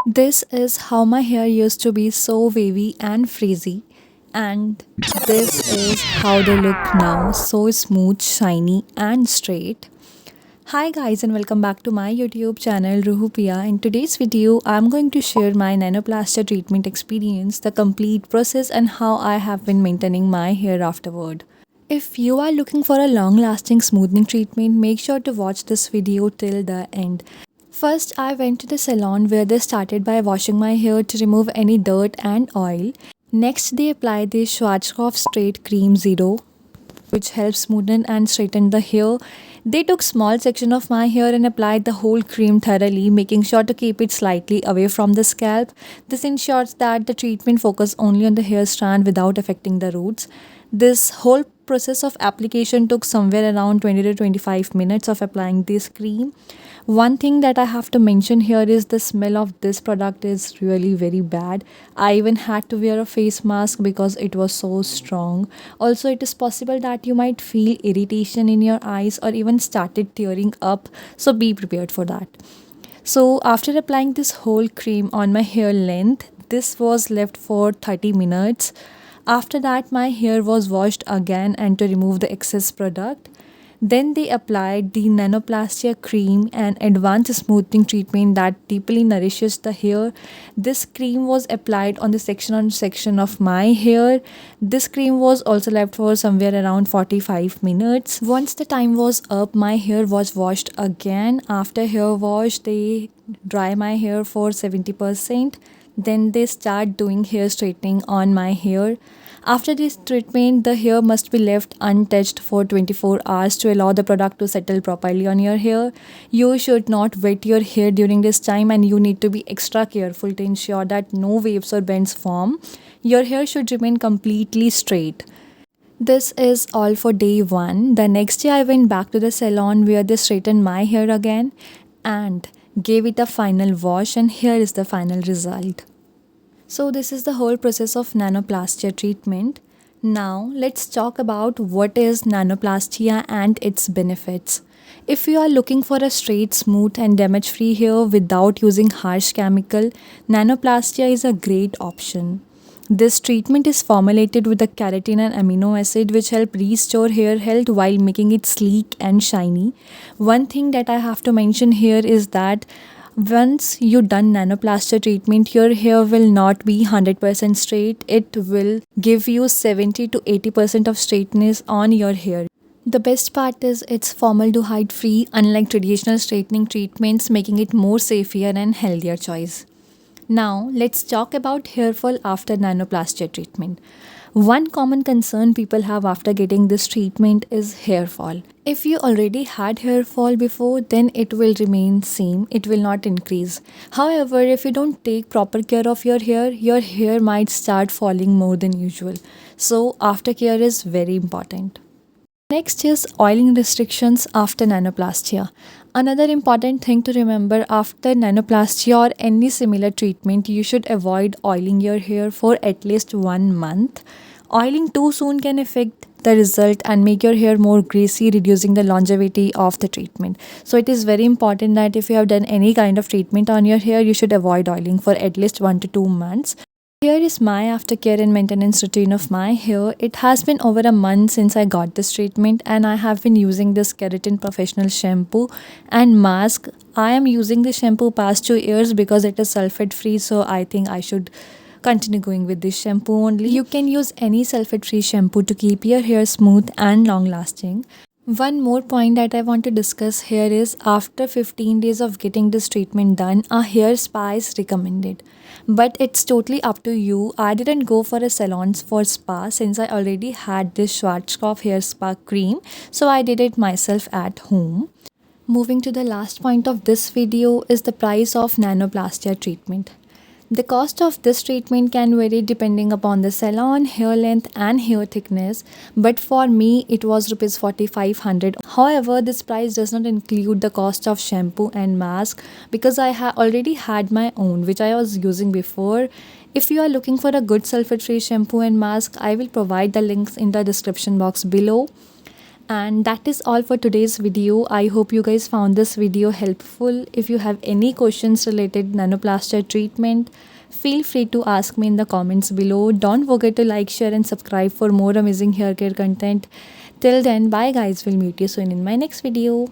This is how my hair used to be so wavy and frizzy, and this is how they look now, so smooth, shiny, and straight. Hi guys, and welcome back to my YouTube channel Roohpiya. In today's video, I'm going to share my nanoplastia treatment experience, the complete process, and how I have been maintaining my hair afterward. If you are looking for a long lasting smoothing treatment, make sure to watch this video till the end. First, I went to the salon where they started by washing my hair to remove any dirt and oil. Next, they applied the Schwarzkopf Straight Cream Zero, which helps smoothen and straighten the hair. They took small section of my hair and applied the whole cream thoroughly, making sure to keep it slightly away from the scalp. This ensures that the treatment focus only on the hair strand without affecting the roots. This whole process of application took somewhere around 20 to 25 minutes of applying this cream. One thing that I have to mention here is the smell of this product is really very bad. I even had to wear a face mask because it was so strong. Also, it is possible that you might feel irritation in your eyes or even started tearing up, so be prepared for that. So, after applying this whole cream on my hair length, this was left for 30 minutes. After that, my hair was washed again and to remove the excess product. Then they applied the nanoplastia cream, an advanced smoothing treatment that deeply nourishes the hair. This cream was applied on the section of my hair. This cream was also left for somewhere around 45 minutes. Once the time was up, my hair was washed again. After hair wash, they dry my hair for 70%. Then they start doing hair straightening on my hair. After this treatment, the hair must be left untouched for 24 hours to allow the product to settle properly on your hair. You should not wet your hair during this time, and you need to be extra careful to ensure that no waves or bends form. Your hair should remain completely straight. This is all for day 1. The next day, I went back to the salon where they straightened my hair again and gave it a final wash, and here is the final result. So this is the whole process of nanoplastia treatment. Now let's talk about what is nanoplastia and its benefits. If you are looking for a straight, smooth and damage-free hair without using harsh chemical, nanoplastia is a great option. This treatment is formulated with a keratin and amino acid which help restore hair health while making it sleek and shiny. One thing that I have to mention here is that once you done nanoplastia treatment, your hair will not be 100% straight. It will give you 70 to 80% of straightness on your hair. The best part is it's formaldehyde free, unlike traditional straightening treatments, making it more safer and healthier choice. Now, let's talk about hair fall after nanoplastia treatment. One common concern people have after getting this treatment is hair fall. If you already had hair fall before, then it will remain same, it will not increase. However, if you don't take proper care of your hair might start falling more than usual. So, aftercare is very important. Next is oiling restrictions after nanoplastia. Another important thing to remember after nanoplastia or any similar treatment, you should avoid oiling your hair for at least 1 month. Oiling too soon can affect the result and make your hair more greasy, reducing the longevity of the treatment. So it is very important that if you have done any kind of treatment on your hair, you should avoid oiling for at least 1 to 2 months. Here is my aftercare and maintenance routine of my hair. It has been over a month since I got this treatment and I have been using this Keratin Professional shampoo and mask. I am using this shampoo past 2 years because it is sulfate free, so I think I should continue going with this shampoo only. You can use any sulfate free shampoo to keep your hair smooth and long lasting. One more point that I want to discuss here is after 15 days of getting this treatment done, a hair spa is recommended. But it's totally up to you. I didn't go for a salon for spa since I already had this Schwarzkopf hair spa cream, so I did it myself at home. Moving to the last point of this video is the price of nanoplastia treatment. The cost of this treatment can vary depending upon the salon, hair length and hair thickness, but for me it was Rs 4500. However, this price does not include the cost of shampoo and mask because I already had my own which I was using before. If you are looking for a good sulfate free shampoo and mask, I will provide the links in the description box below. And that is all for today's video. I hope you guys found this video helpful. If you have any questions related nanoplastia treatment, feel free to ask me in the comments below. Don't forget to like, share and subscribe for more amazing hair care content. Till then, bye guys. We'll meet you soon in my next video.